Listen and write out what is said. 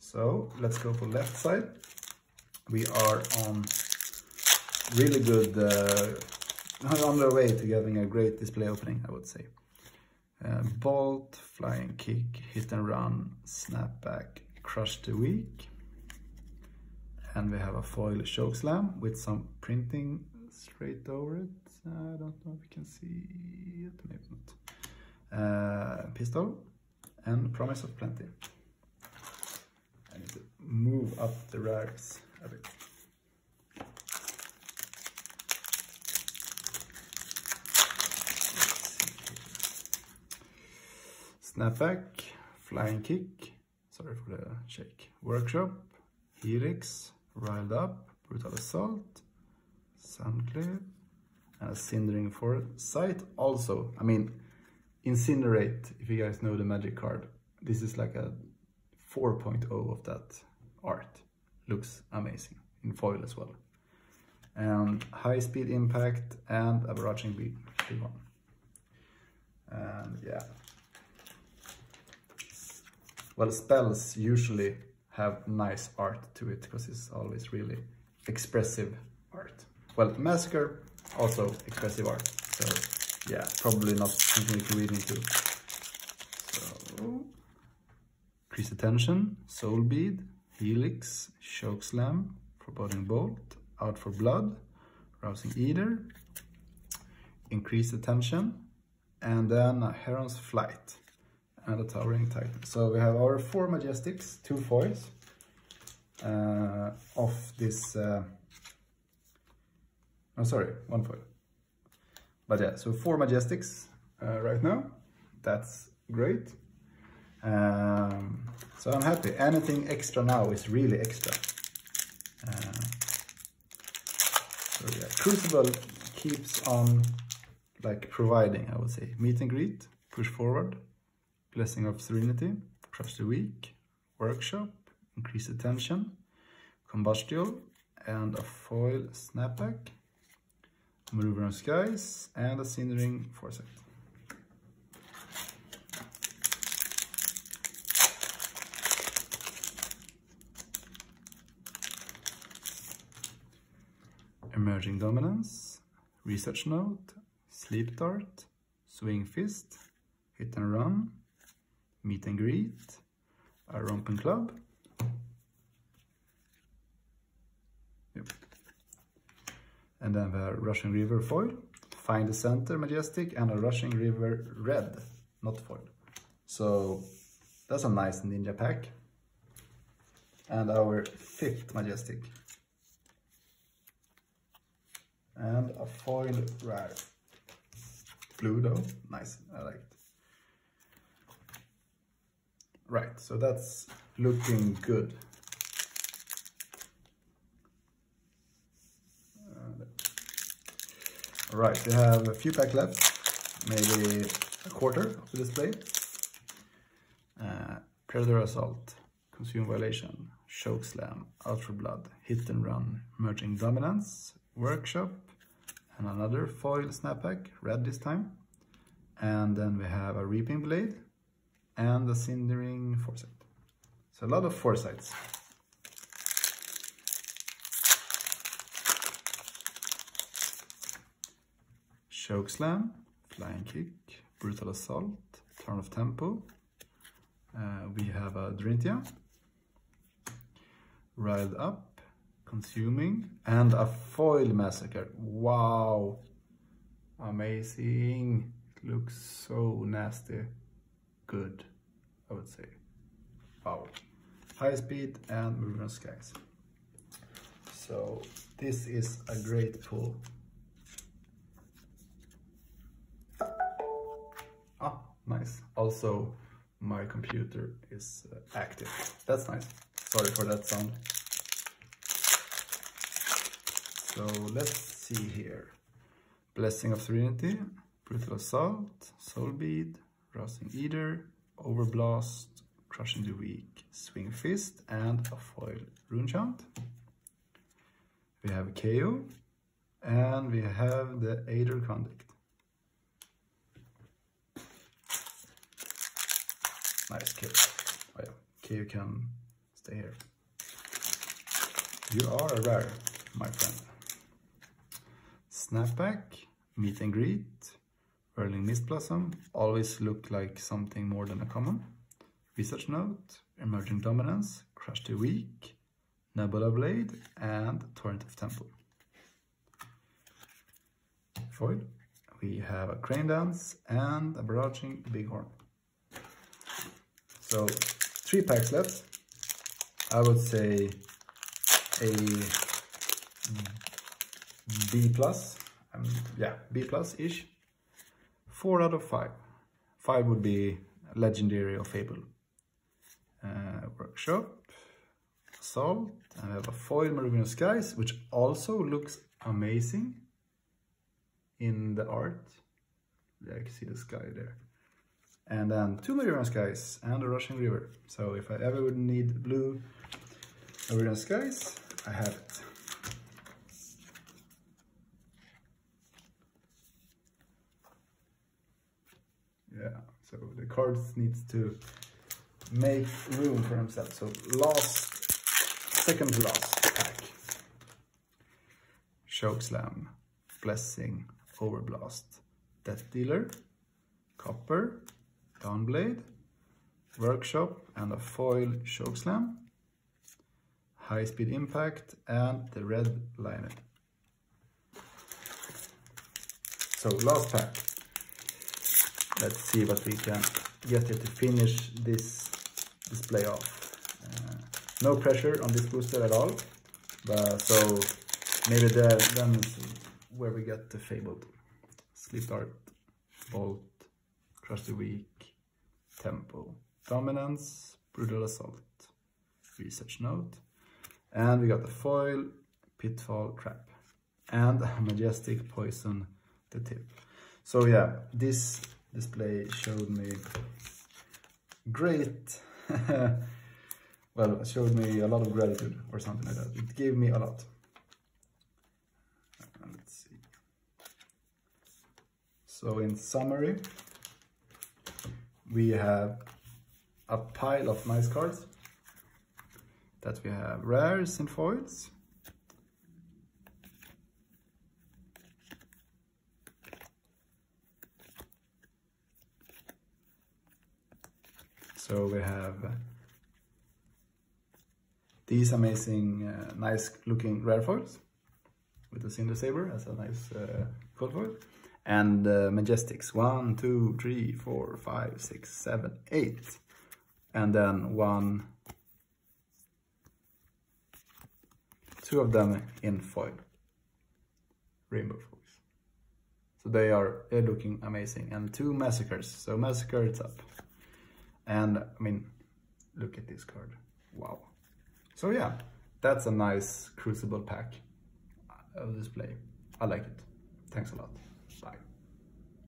So let's go for left side. We are on really good, on the way to getting a great display opening, I would say. Bolt, flying kick, hit and run, snapback, crush the weak. And we have a foil choke slam with some printing straight over it. I don't know if you can see it, maybe not. Pistol and promise of plenty. I need to move up the rares a bit. Snapback, flying kick, sorry for the shake, workshop, helix, riled up, brutal assault, sunclave, and a cindering foresight. Also, I mean, incinerate, if you guys know the magic card, this is like a 4.0 of that art. Looks amazing in foil as well. And high speed impact and a barraging big one. And yeah. Well, spells usually have nice art to it because it's always really expressive art. Well, Massacre, also expressive art. So yeah, probably not something you can read into. So, Increase Attention, Soul Bead, Helix, Choke Slam, Foreboding Bolt, Out for Blood, Rousing Eater, Increase Attention, and then a Heron's Flight and a Towering Titan. So we have our 4 Majestics, 2 foils of this, oh sorry, 1 foil. But yeah, so 4 Majestics right now, that's great. So I'm happy. Anything extra now is really extra. So yeah, Crucible keeps on like providing, I would say. Meet and greet, push forward, blessing of serenity, crush the weak, workshop, increase attention, combustible, and a foil snapback, maneuver on skies, and a cindering foresight. Emerging Dominance, Research Note, Sleep Dart, Swing Fist, Hit and Run, Meet and Greet, a Romping Club. Yep. And then the Rushing River foil, Find the Center Majestic, and a Rushing River red, not foil. So that's a nice ninja pack. And our 5th Majestic. And a foil rare. Blue though, nice, I like it. Right, so that's looking good. All right, we have a few packs left, maybe a quarter of the display. Predator Assault, Consume Violation, Choke Slam, Out for Blood, Hit and Run, Merging Dominance, Workshop, and another foil snapback, red this time. And then we have a Reaping Blade and a Cindering Foresight. So a lot of foresights. Choke Slam, Flying Kick, Brutal Assault, Turn of Tempo. We have a Drintia, Riled Up, Consuming, and a Foil Massacre. Wow, amazing. It looks so nasty good, I would say. Wow, high speed and movement skies. So this is a great pull. Ah, nice. Also, my computer is active. That's nice. Sorry for that sound. So let's see here. Blessing of Serenity, Brutal Assault, Soul Bead, Rousing Eater, Overblast, Crushing the Weak, Swing Fist, and a foil Rune Chant. We have KO, and we have the Aider Conduct. Nice KO. Oh yeah, KO can Stay here. You are a rare, my friend. Snapback, Meet and Greet, Whirling Mist Blossom, always look like something more than a common. Research Note, Emerging Dominance, Crush the Weak, Nebula Blade, and Torrent of Temple. Foil, we have a Crane Dance and a Barraging Bighorn. So 3 packs left. I would say a B plus, yeah, B plus-ish. 4 out of 5. 5 would be Legendary or Fable. Workshop, Assault, and I have a foil Meridian Skies, which also looks amazing in the art. Yeah, I can see the sky there. And then 2 Meridian Skies and a Rushing River. So if I ever would need blue Meridian Skies, I have it. Yeah, so the cards needs to make room for themselves. So second to last pack. Chokeslam, Blessing, Overblast, Death Dealer, Copper, Dawnblade, Workshop, and a foil Chokeslam, High Speed Impact, and the red liner. So last pack. Let's see what we can get here to finish this display off. No pressure on this booster at all, but so maybe then where we get the Fabled. Sleep Dart, Bolt, Crush the Weak, Tempo, Dominance, Brutal Assault, Research Note, and we got the foil Pitfall Trap, and Majestic Poison the tip. So yeah, this display showed me great, well, it showed me a lot of gratitude or something like that. It gave me a lot. Let's see. So in summary, we have a pile of nice cards that we have rares and foils. So we have these amazing, nice looking rare foils with the Cinder Saber as a nice cold foil. And Majestics, 1, 2, 3, 4, 5, 6, 7, 8. And then 2 of them in foil, rainbow foils. So they're looking amazing. And 2 Massacres, so Massacre it's up. And I mean, look at this card, wow. So yeah, that's a nice Crucible pack of display. I like it. Thanks a lot.